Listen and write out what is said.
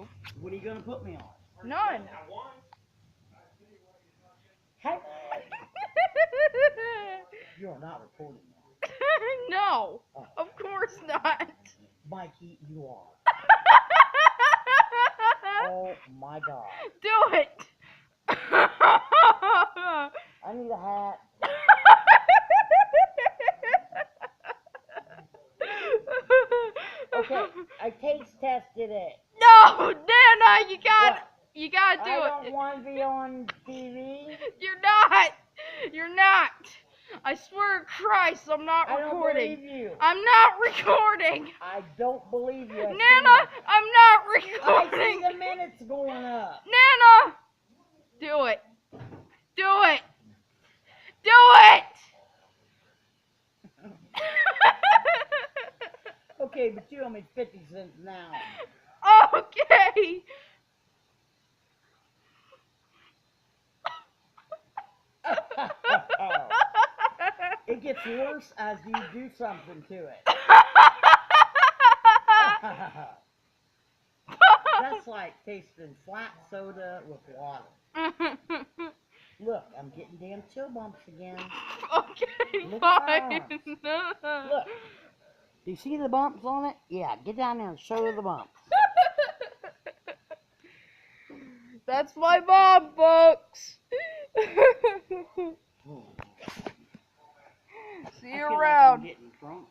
you. What are you gonna put me on? None. Hey, you're not recording now. No, Oh. of course not. Mikey, you are. Oh my God. Do it. I need a hat. Okay, I taste tested it. No, Nana, you gotta I do don't it. want to be on TV. You're not. You're not. I swear to Christ, I'm not I don't recording. believe you. I'm not recording. I don't believe you. Nana, I'm not I see recording. the minutes going up. Nana, do it. Do it. Do it. Okay, but you owe me 50 cents now. Okay. It gets worse as you do something to it. That's like tasting flat soda with water. Look, I'm getting damn chill bumps again. Okay, Look at my fine. Look. Do you see the bumps on it? Yeah, get down there and show her the bumps. That's my mom, folks. See you I feel around. like I'm getting drunk.